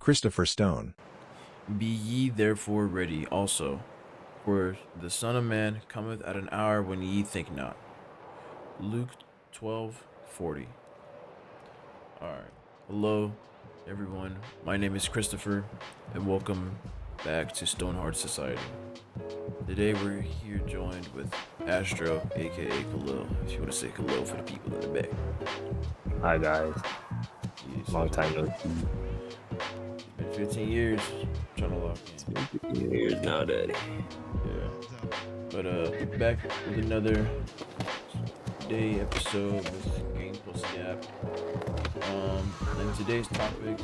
Christopher Stone. Be ye therefore ready also, for the Son of Man cometh at an hour when ye think not. Luke 12:40. Alright. Hello, everyone. My name is Christopher, and welcome back to Stonehearts Society. Today we're here joined with Astro, aka Kalil, if you want to say hello for the people in the back. Hi guys, Yes, long time no see. It's been 15 years trying to lock It's in. been 15 years now, Daddy. Yeah. But back with another day episode with Game Plus Gap. And today's topic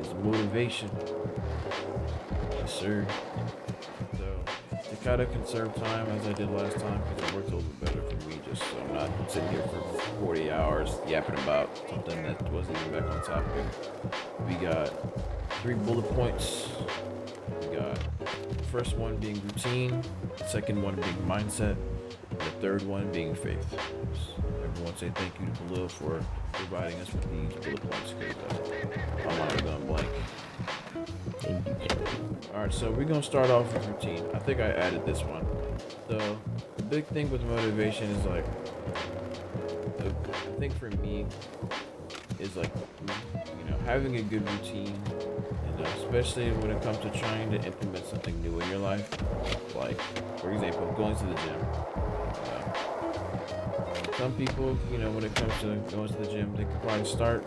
is motivation. Yes, sir. So to kind of conserve time as I did last time, because it worked a little bit better for me, just so I'm not sitting here for 40 hours yapping about something that wasn't even back on topic. We got 3 bullet points. We got the first one being routine, the second one being mindset, and the third one being faith. So everyone say thank you to Khalil for providing us with these bullet points, because I'm not going blank. Thank you, Daddy. Alright, so we're gonna start off with routine. I think I added this one. So the big thing with motivation is like, I think for me is like, having a good routine, and especially when it comes to trying to implement something new in your life. Like, for example, going to the gym. Some people, when it comes to going to the gym, they could probably start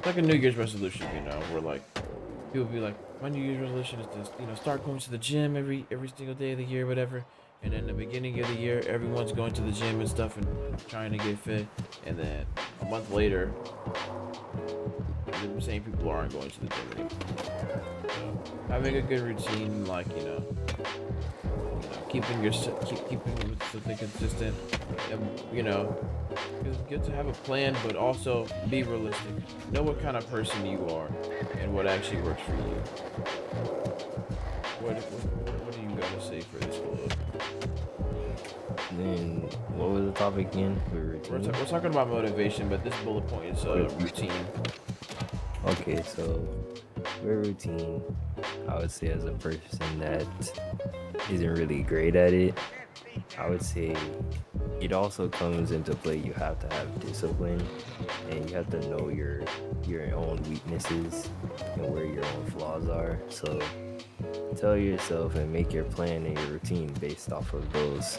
like a New Year's resolution. Where like people be like, my New Year's resolution is to start going to the gym every single day of the year, whatever. And then the beginning of the year, everyone's going to the gym and stuff and trying to get fit. And then a month later, the same people aren't going to the gym anymore. So having a good routine, like keeping with something consistent. It's good to have a plan, but also be realistic. Know what kind of person you are and what actually works for you. What do you got to say for this, Khalil? Then what was the topic again? We're talking about motivation, but this bullet point is routine. Okay, so for routine, I would say as a person that isn't really great at it, I would say it also comes into play. You have to have discipline, and you have to know your own weaknesses and where your own flaws are. So tell yourself and make your plan and your routine based off of those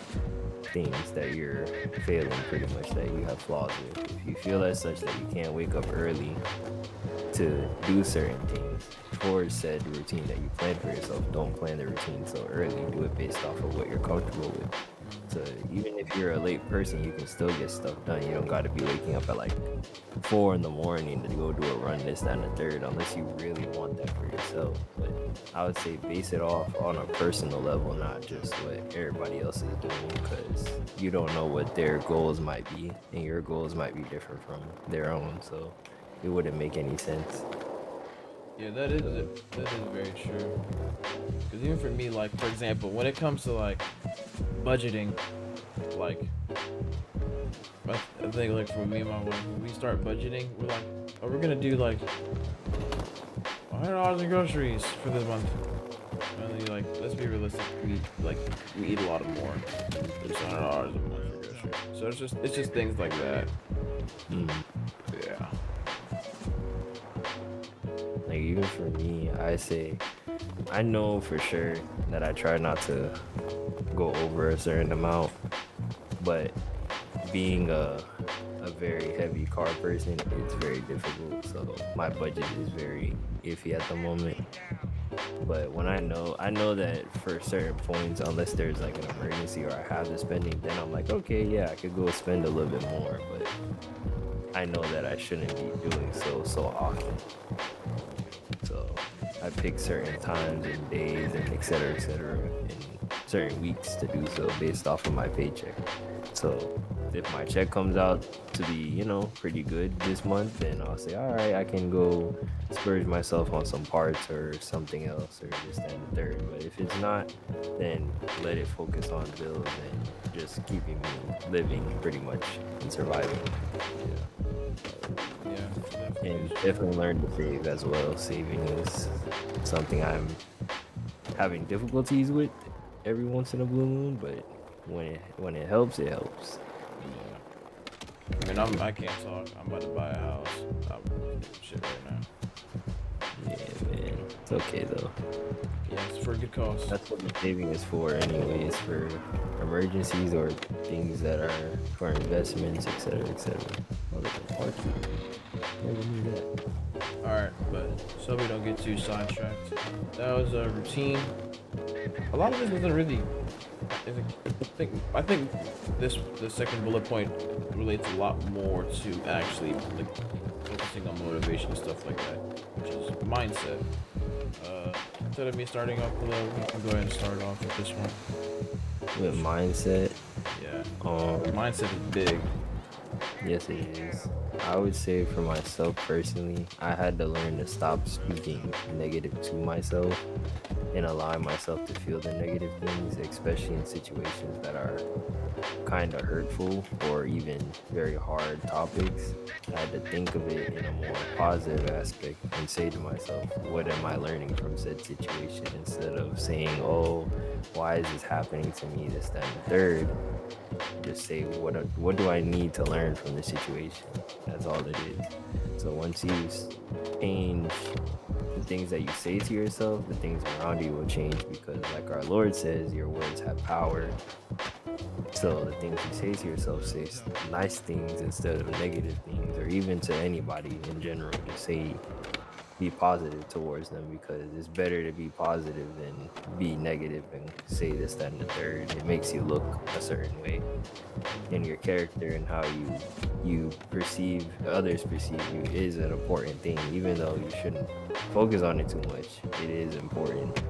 things that you're failing, pretty much, that you have flaws with. If you feel as such that you can't wake up early to do certain things towards said routine that you plan for yourself, don't plan the routine so early. Do it based off of what you're comfortable with. So even if you're a late person, you can still get stuff done. You don't got to be waking up at like 4 in the morning to go do a run, this, that, and the third, unless you really want that for yourself. But I would say base it off on a personal level, not just what everybody else is doing, because you don't know what their goals might be, and your goals might be different from their own. So it wouldn't make any sense. Yeah, that is very true. Because even for me, like, for example, when it comes to like budgeting, like I think like for me and my wife, when we start budgeting, we're like, oh, we're gonna do like $100 in groceries for this month. And then you're like, let's be realistic. We eat a lot more. There's $100 a month for groceries. So it's just things like that. Yeah. Like even for me, I say I know for sure that I try not to go over a certain amount, but being a very heavy car person, it's very difficult. So my budget is very iffy at the moment. But when I know that for certain points, unless there's like an emergency or I have the spending, then I'm like, okay, yeah, I could go spend a little bit more. But I know that I shouldn't be doing so often. So I pick certain times and days and et cetera, and certain weeks to do so based off of my paycheck. So if my check comes out to be, pretty good this month, then I'll say, all right, I can go splurge myself on some parts or something else or this and the third. But if it's not, then let it focus on bills and just keeping me living pretty much and surviving. Yeah. Yeah, definitely And is true. definitely learn to save as well. Saving is something I'm having difficulties with every once in a blue moon, but when it helps, it helps. Yeah. I mean, I can't talk. I'm about to buy a house. I'm doing shit right now. Yeah, man. It's okay though. Yeah, it's for a good cause. That's what the saving is for, anyways, for emergencies or things that are for investments, etc., etc. Oh, there's a parking. Never knew that. All right, but so we don't get too sidetracked. That was a routine. A lot of this isn't really. I think this the second bullet point relates a lot more to actually like focusing on motivation and stuff like that, which is mindset. Instead of me starting off below, we can go ahead and start off with this one. With mindset, Yeah, um, mindset is big. yes, it is. I would say for myself personally, I had to learn to stop speaking negative to myself and allowing myself to feel the negative things, especially in situations that are kind of hurtful or even very hard topics. I had to think of it in a more positive aspect and say to myself, what am I learning from said situation, instead of saying, oh, why is this happening to me, this, that, and the third. Just say, what do I need to learn from the situation? That's all it is. So once you change the things that you say to yourself, the things around you will change, because like our Lord says, your words have power. So the things you say to yourself, say nice things instead of negative things, or even to anybody in general. Just say, be positive towards them, because it's better to be positive than be negative and say this, that, and the third. It makes you look a certain way, and your character and how you perceive others perceive you is an important thing, even though you shouldn't focus on it too much. It is important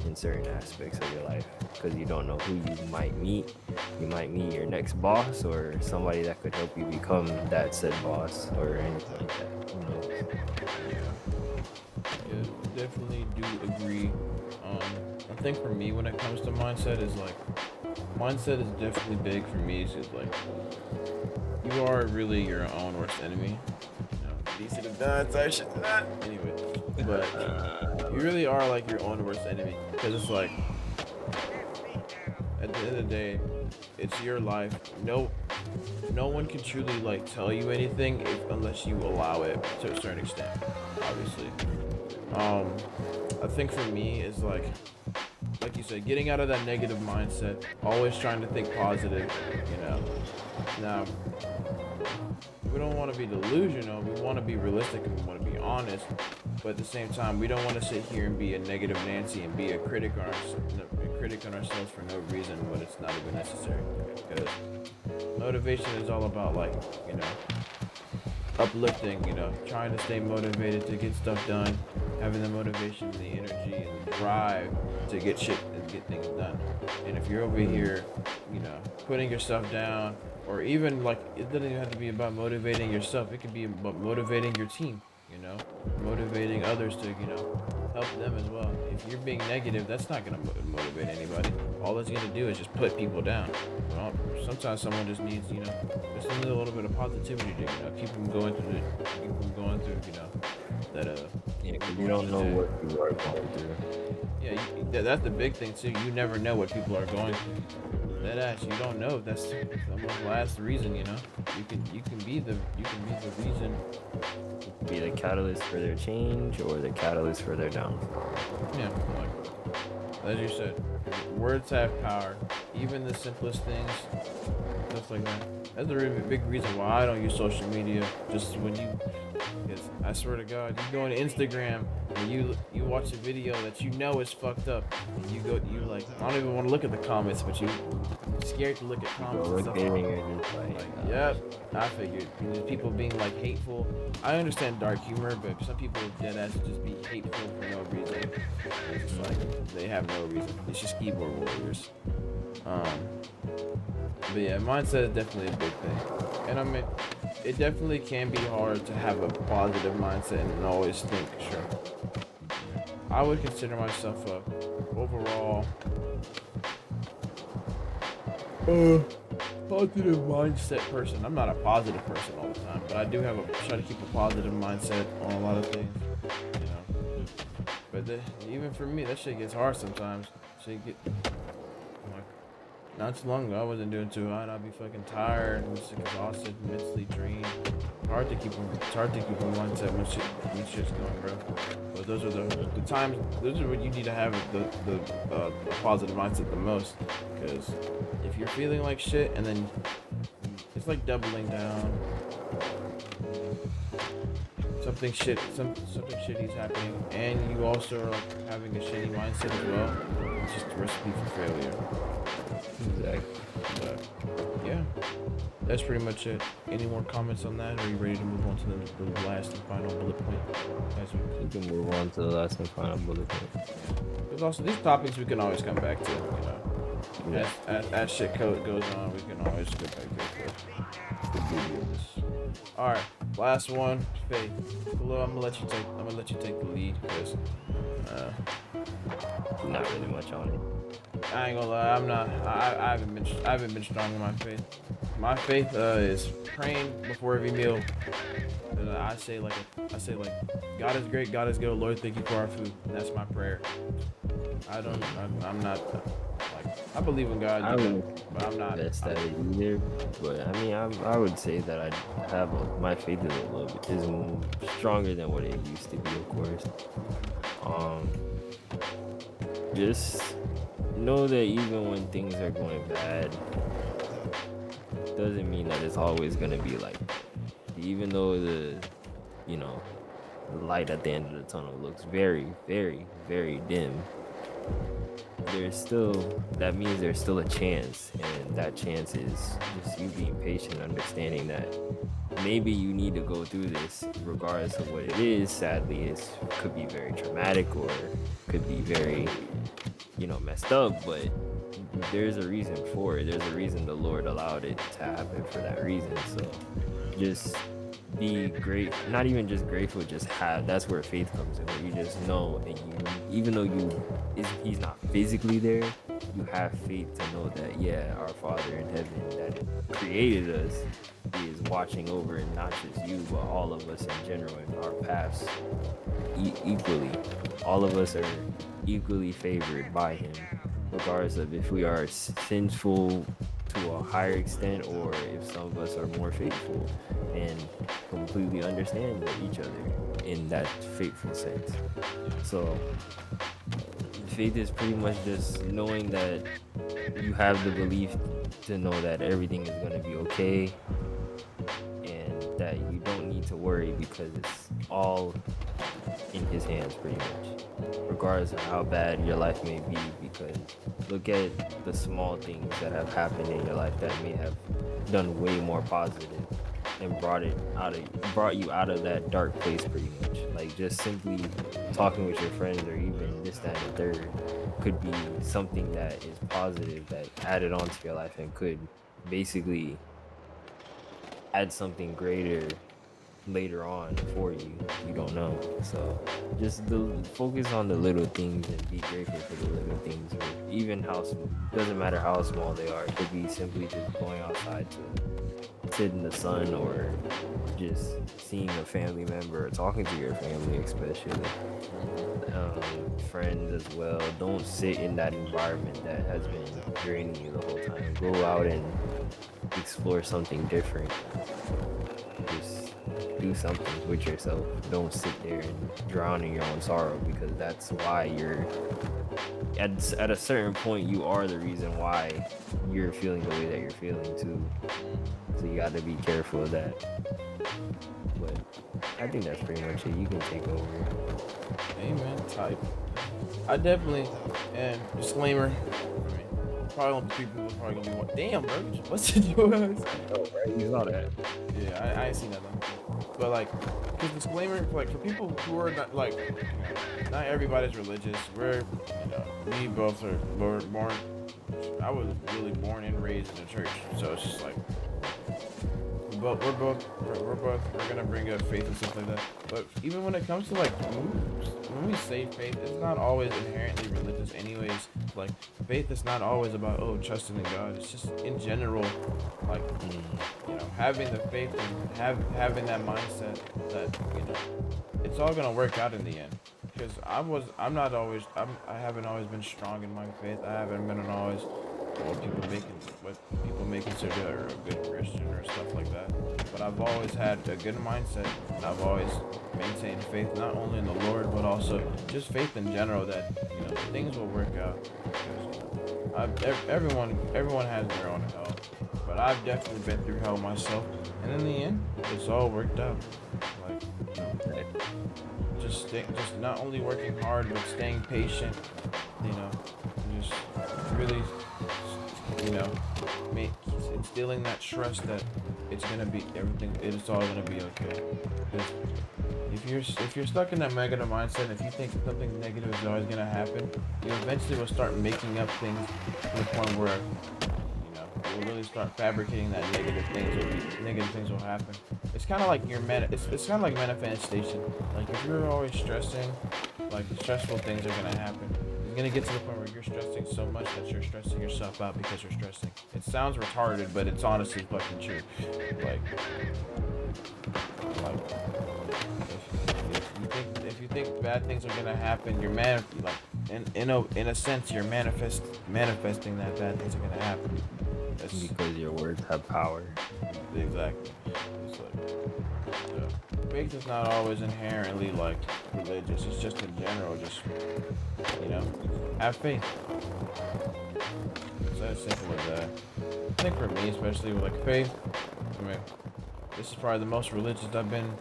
in certain aspects of your life, because you don't know who you might meet. You might meet your next boss or somebody that could help you become that said boss or anything like that. Who knows? Yeah, yeah, definitely do agree. I think for me, when it comes to mindset, is like mindset is definitely big for me. It's just like you are really your own worst enemy. You know, decent of that, I should not. Anyway, but you really are like your own worst enemy, because it's like at the end of the day, it's your life. No one can truly like tell you anything unless you allow it to a certain extent. Obviously, um, I think for me is like you said, getting out of that negative mindset, always trying to think positive. You know, now we don't want to be delusional. We want to be realistic and we want to be honest. But at the same time, we don't want to sit here and be a negative Nancy and be a critic on ourselves for no reason when it's not even necessary. Because motivation is all about like you know uplifting. You know, trying to stay motivated to get stuff done, having the motivation, the energy, and the drive to get shit and get things done. And if you're over here, you know, putting yourself down, or even like it doesn't even have to be about motivating yourself. It can be about motivating your team. You know, motivating others to help them as well. If you're being negative, that's not gonna motivate anybody. All it's gonna do is just put people down. Well, sometimes someone just needs just a little bit of positivity to keep them going through that Yeah, keep them because you going don't through know the day. what you are going through. Yeah, that's the big thing too. You never know what people are going through. That ass, you don't know. That's someone's last reason. You can be the reason. Be the catalyst for their change or the catalyst for their downfall. Yeah, like as you said, words have power. Even the simplest things, stuff like that. That's a really big reason why I don't use social media. Just because I swear to God, you go on Instagram and you watch a video that you know is fucked up, and you like I don't even want to look at the comments, but you're scared to look at You go comments and look stuff. at it and you're just like, Yep, I figured. There's people being like hateful. I understand dark humor, but some people dead ass just be hateful for no reason. It's just like they have no reason. It's just keyboard warriors. Um, but yeah, mindset is definitely a big thing. And I mean, it definitely can be hard to have a positive mindset and always think, sure. I would consider myself a overall positive mindset person. I'm not a positive person all the time, but I do try to keep a positive mindset on a lot of things, you know. But even for me, that shit gets hard sometimes. Shit get like not too long ago, I wasn't doing too hot. I'd be fucking tired and just exhausted, mentally drained. It's hard to keep a mindset when shit's going rough. But those are the times. Those are what you need to have the positive mindset the most. Because if you're feeling like shit and then it's like doubling down. Something shitty's happening, and you also are like having a shitty mindset as well. It's just a recipe for failure. Exactly. But yeah, that's pretty much it. Any more comments on that? Or are you ready to move on to the last and final bullet point? You can move on to the last and final bullet point. There's also these topics we can always come back to. Yeah. As shit goes on, we can always go back to it. The beauty of this. All right, last one, Faith. Hello, I'm gonna let you take the lead because Not really much on it. I ain't gonna lie, I'm not. I haven't been strong in my faith. My faith is praying before every meal. And I say like God is great, God is good, Lord, thank you for our food. And that's my prayer. I'm not like I believe in God, but I'm not. Best at it either, but I mean, I would say that I have my faith is a little bit is stronger than what it used to be, of course. Just know that even when things are going bad, doesn't mean that it's always gonna be like that. Even though the light at the end of the tunnel looks very, very, very dim, that means there's still a chance, and that chance is just you being patient, understanding that maybe you need to go through this regardless of what it is. Sadly, it could be very traumatic or could be very messed up, but there's a reason for it. There's a reason the Lord allowed it to happen for that reason. So just be great, not even just grateful, just have. That's where faith comes in, where you just know, and even though he's not physically there, you have faith to know that our Father in heaven that created us is watching over, and not just you but all of us in general in our paths equally. All of us are equally favored by him, regardless of if we are sinful to a higher extent or if some of us are more faithful, and completely understand each other in that faithful sense. So faith is pretty much just knowing that you have the belief to know that everything is going to be okay, and that you don't need to worry because it's all in his hands pretty much, regardless of how bad your life may be. Because look at the small things that have happened in your life that may have done way more positive and brought you out of that dark place pretty much. Like just simply talking with your friends, or even this, that, and the third, could be something that is positive that added on to your life and could basically add something greater later on for you. You don't know. So just focus on the little things and be grateful for the little things, or even doesn't matter how small they are. It could be simply just going outside to sit in the sun, or just seeing a family member, or talking to your family, especially friends as well. Don't sit in that environment that has been draining you the whole time. Go out and explore something different. Just do something with yourself. Don't sit there and drown in your own sorrow, because that's why you're at a certain point, you are the reason why you're feeling the way that you're feeling too. So you got to be careful of that. But I think that's pretty much it. You can take over. Amen. Type. I definitely, and disclaimer, probably on people are probably gonna be like, damn, bro, what's in your eyes? Oh, right. You saw that. Yeah, I ain't seen that though. But like, his disclaimer, like for people who are not like, not everybody's religious. We're, me both are born. I was really born and raised in the church, so it's just like, we're gonna bring up faith and stuff like that. But even when it comes to like when we say faith, it's not always inherently religious. Anyways, like faith is not always about trusting in God. It's just in general, like having the faith and having that mindset that it's all gonna work out in the end. Because I haven't always been strong in my faith. I haven't been always what people may consider a good Christian or stuff like that. But I've always had a good mindset, and I've always maintained faith not only in the Lord but also just faith in general that things will work out. Because everyone has their own hell, but I've definitely been through hell myself, and in the end, it's all worked out. Like just not only working hard but staying patient. Just really you know, make instilling that trust that it's gonna be everything. It's all gonna be okay. Because if you're stuck in that negative mindset, if you think something negative is always gonna happen, you eventually will start making up things to the point where you'll really start fabricating that negative things will happen. It's kind of like it's kind of like manifestation. Like if you're always stressing, like stressful things are gonna happen. It's gonna get to the point where you're stressing so much that you're stressing yourself out because you're stressing. It sounds retarded, but it's honestly fucking true. Like if you think bad things are gonna happen, in a sense you're manifesting that bad things are gonna happen. That's because your words have power. Exactly. It's faith is not always inherently like religious. It's just in general, just have faith. It's as simple as that. I think for me, especially with like faith, I mean, this is probably the most religious I've been,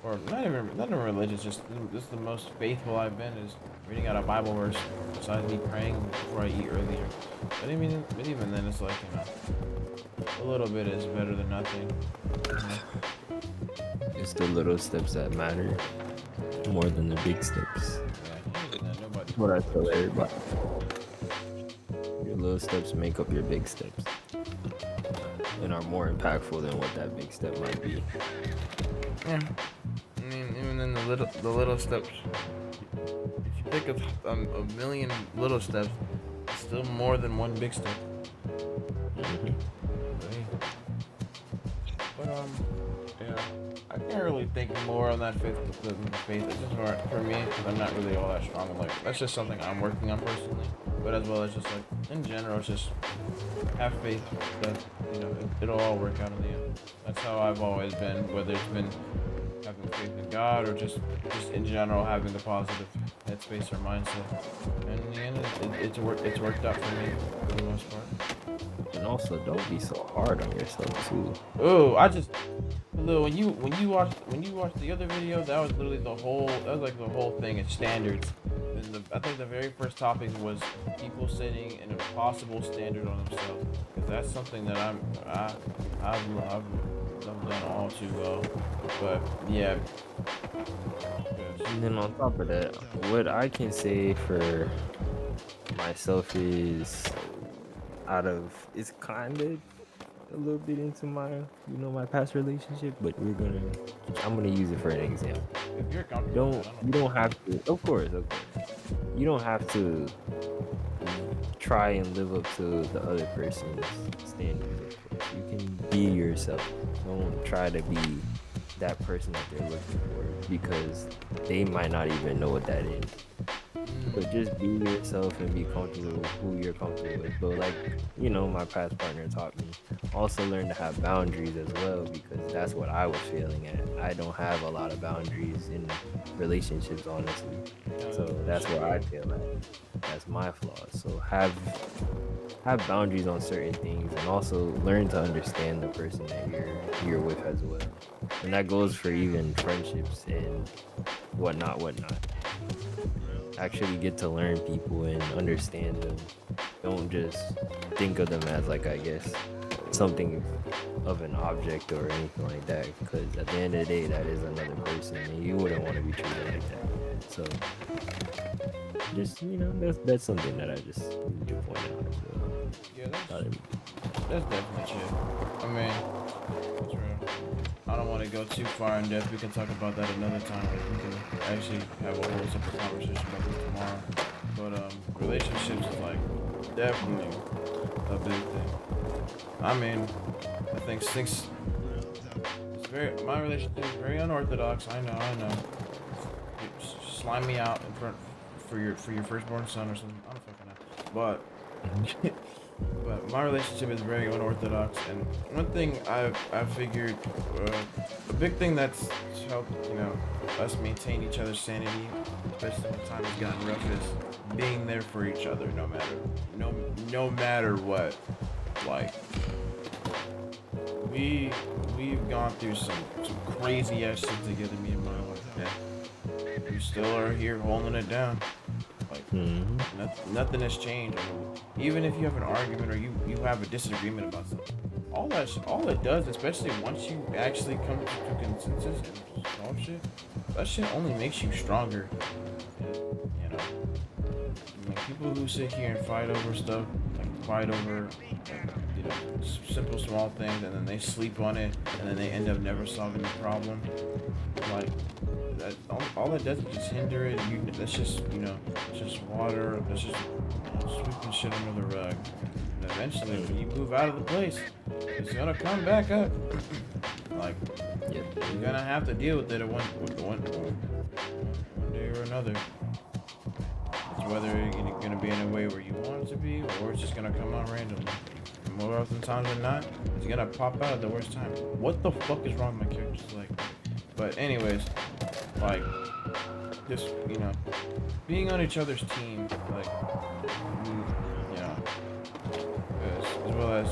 or not even religious. Just this is the most faithful I've been is reading out a Bible verse. Besides me praying before I eat earlier, but even then, it's like a little bit is better than nothing. It's the little steps that matter more than the big steps. What I tell everybody. Your little steps make up your big steps, and are more impactful than what that big step might be. Yeah, I mean, even in the little steps. If you think of a million little steps, it's still more than one big step. But yeah, I can't really think more on that faith than faith. It's just hard for me because I'm not really all that strong. That's just something I'm working on personally. But as well as just like in general, it's just have faith that it'll all work out in the end. That's how I've always been, whether it's been having faith in God or just in general having the positive headspace or mindset. And in the end, it's worked out for me for the most part. And also, don't be so hard on yourself too. Oh, when you watched the other video, that was literally the whole thing. It's standards. And I think the very first topic was people setting an impossible standard on themselves. Because that's something that I've done all too well. But yeah. And then on top of that, what I can say for myself is it's kind of a little bit into my my past relationship, but I'm gonna use it for an example. If you're comfortable, You don't have to, of course, you don't have to try and live up to the other person's standards. Of course, you can be yourself. Don't try to be that person that they're looking for because they might not even know what that is. But just be yourself and be comfortable with who you're comfortable with. But like, my past partner taught me, also learn to have boundaries as well, because that's what I was failing at. I don't have a lot of boundaries in relationships, honestly. So that's where I feel at. That's my flaws. So have boundaries on certain things, and also learn to understand the person that you're with as well. And that goes for even friendships and whatnot. Actually get to learn people and understand them. Don't just think of them as something of an object or anything like that, because at the end of the day, that is another person and you wouldn't want to be treated like that. So just that's something that I just need to point out as well. Yeah, Thought it- that's definitely chill. I mean, that's real. I don't want to go too far in depth. We can talk about that another time. Like we can actually have a whole separate conversation about this tomorrow. But relationships is like definitely a big thing. I mean, I think six. It's very my relationship is very unorthodox. I know. Slime me out in front for your firstborn son or something. I don't fucking know. But my relationship is very unorthodox, and one thing I've figured, a big thing that's helped us maintain each other's sanity, especially when times has gotten rough, is being there for each other no matter what. Like we've gone through some crazy ass shit together, me and my wife, and we still are here holding it down. Like nothing has changed. I mean, even if you have an argument or you have a disagreement about something, all it does, especially once you actually come to consensus and solve shit, that shit only makes you stronger. And, I mean, people who sit here and fight over stuff, like fight over, simple small things, and then they sleep on it, and then they end up never solving the problem. Like that, all it does is just hinder it. That's just it's just water. That's just sweeping shit under the rug. And eventually, when you move out of the place, it's gonna come back up. Like you're gonna have to deal with it one day or another. It's whether you're gonna be in a way where you want it to be, or it's just gonna come out randomly. And more often times than not, it's gonna pop out at the worst time. What the fuck is wrong with my characters? Like, but anyways, like, just being on each other's team, like, as well as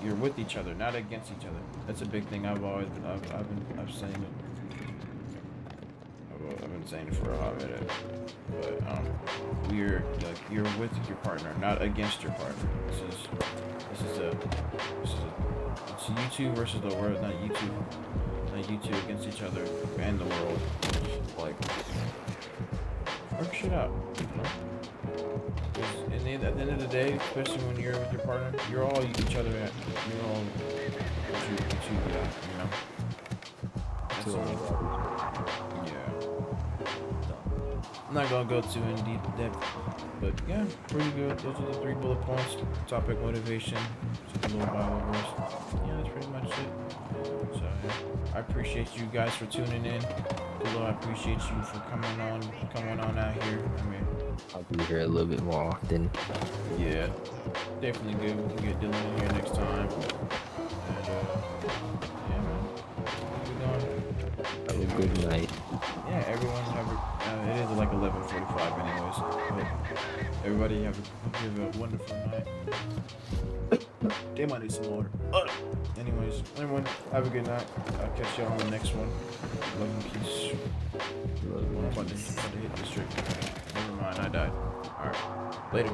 you're with each other, not against each other. That's a big thing. I've been saying it for a hot minute, but you're with your partner, not against your partner. It's you two versus the world, not you two against each other and the world. Like, work shit out. At the end of the day, especially when you're with your partner, you're all each other at. You're all what you got. That's all. Yeah. I'm not gonna go too in deep depth, but yeah, pretty good. Those are the 3 bullet points. Topic: motivation. Just a little Bible verse. Yeah, that's pretty much it. So yeah, I appreciate you guys for tuning in. Kalil, I appreciate you for coming on out here. I mean, I'll be here a little bit more often. yeah, definitely good. We can get Dylan in here next time. And yeah, man, Have a good night. yeah, everyone have it is like 11:45 anyways. But everybody have a wonderful night. Damn, I need some water. Anyways, everyone have a good night. I'll catch y'all on the next one. Love and peace. I'm about to hit this trick. Never mind, I died. Alright, later.